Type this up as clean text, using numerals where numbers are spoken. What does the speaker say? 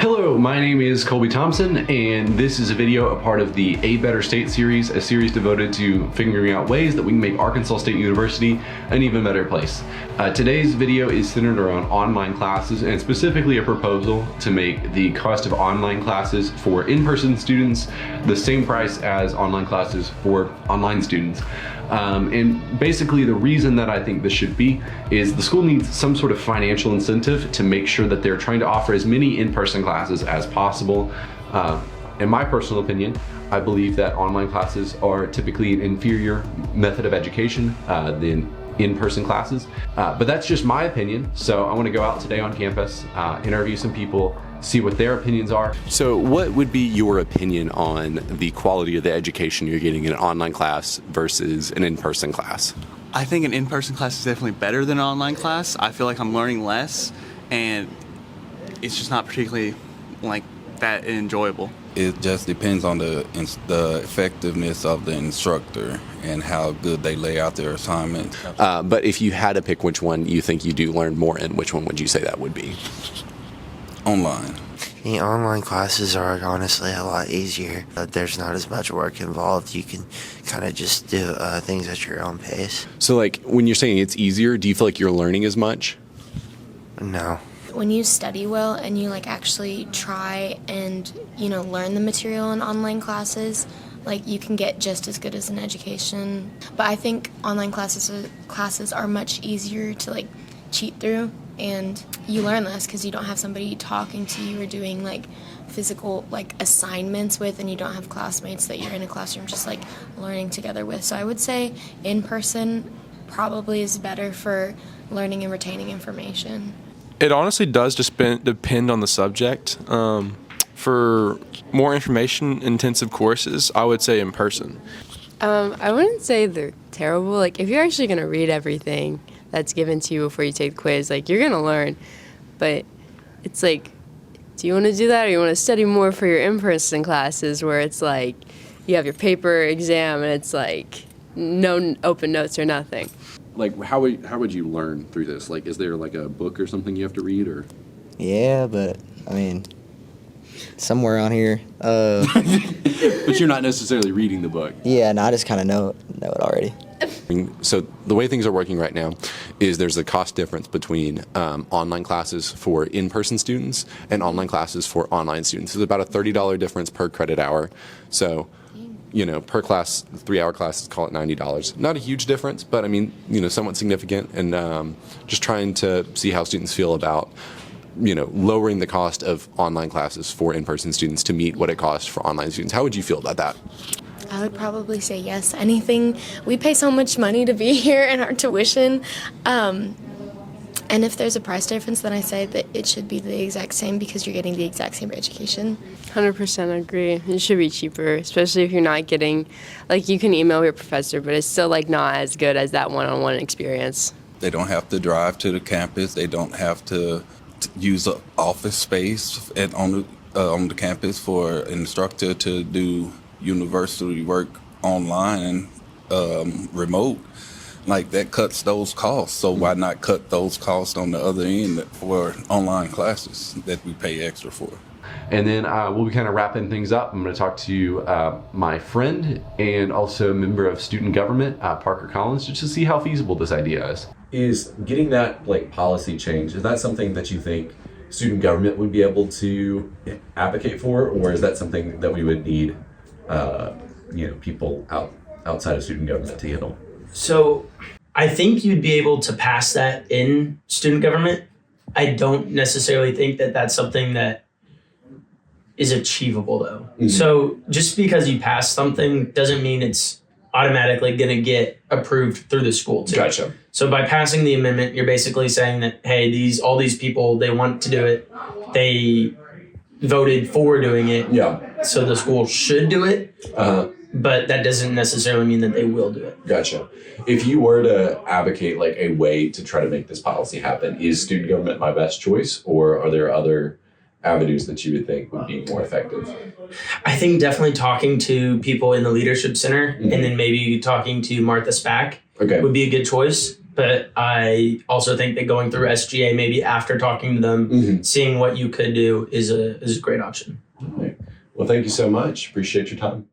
Hello, my name is Colby Thompson, and this is a video, a part of the A Better State series, a series devoted to figuring out ways that we can make Arkansas State University an even better place. Today's video is centered around online classes, and specifically a proposal to make the cost of online classes for in-person students the same price as online classes for online students. And basically the reason that I think this should be is the school needs some sort of financial incentive to make sure that they're trying to offer as many in-person classes as possible. In my personal opinion, I believe that online classes are typically an inferior method of education than in-person classes, but that's just my opinion. So I want to go out today on campus, interview some people, see what their opinions are. So what would be your opinion on the quality of the education you're getting in an online class versus an in-person class? I think an in-person class is definitely better than an online class. I feel like I'm learning less, and it's just not particularly like that enjoyable. It just depends on the effectiveness of the instructor and how good they lay out their assignments. But if you had to pick which one you think you do learn more in, which one would you say that would be? Online. The online classes are honestly a lot easier. There's not as much work involved. You can kind of just do things at your own pace. So like when you're saying it's easier, do you feel like you're learning as much? No. When you study well and you actually try and learn the material in online classes, you can get just as good as an education. But I think online classes are much easier to cheat through, and you learn less because you don't have somebody talking to you or doing physical assignments with, and you don't have classmates that you're in a classroom just learning together with. So I would say in person probably is better for learning and retaining information. It honestly does just depend on the subject. For more information-intensive courses, I would say in person. I wouldn't say they're terrible. If you're actually going to read everything that's given to you before you take the quiz, you're going to learn. But it's do you want to do that, or you want to study more for your in-person classes where it's you have your paper exam and it's no open notes or nothing? How would you learn through this? Is there a book or something you have to read, or? Yeah, but somewhere on here. But you're not necessarily reading the book. Yeah, no, I just kind of know it already. So the way things are working right now is there's a cost difference between online classes for in-person students and online classes for online students. It's about a $30 difference per credit hour. So, per class, 3-hour classes, call it $90. Not a huge difference, but somewhat significant, and just trying to see how students feel about lowering the cost of online classes for in-person students to meet what it costs for online students. How would you feel about that? I would probably say yes. Anything. We pay so much money to be here in our tuition. And if there's a price difference, then I say that it should be the exact same because you're getting the exact same education. 100% agree. It should be cheaper, especially if you're not getting, you can email your professor, but it's still not as good as that one-on-one experience. They don't have to drive to the campus. They don't have to use an office space on the campus for an instructor to do university work online and remote. That cuts those costs. So why not cut those costs on the other end for online classes that we pay extra for? And then we'll be kind of wrapping things up. I'm going to talk to my friend and also a member of student government, Parker Collins, just to see how feasible this idea is. Is getting that policy change, is that something that you think student government would be able to advocate for, or is that something that we would need people outside of student government to handle? So I think you'd be able to pass that in student government. I don't necessarily think that that's something that is achievable, though. Mm-hmm. So just because you pass something doesn't mean it's automatically going to get approved through the school, too. Gotcha. So by passing the amendment, you're basically saying that, hey, all these people, they want to do it. They voted for doing it. Yeah. So the school should do it. But that doesn't necessarily mean that they will do it. Gotcha. If you were to advocate a way to try to make this policy happen, is student government my best choice, or are there other avenues that you would think would be more effective? I think definitely talking to people in the Leadership Center, and then maybe talking to Martha Spack would be a good choice. But I also think that going through SGA, maybe after talking to them, seeing what you could do is a great option. All right. Well, thank you so much. Appreciate your time.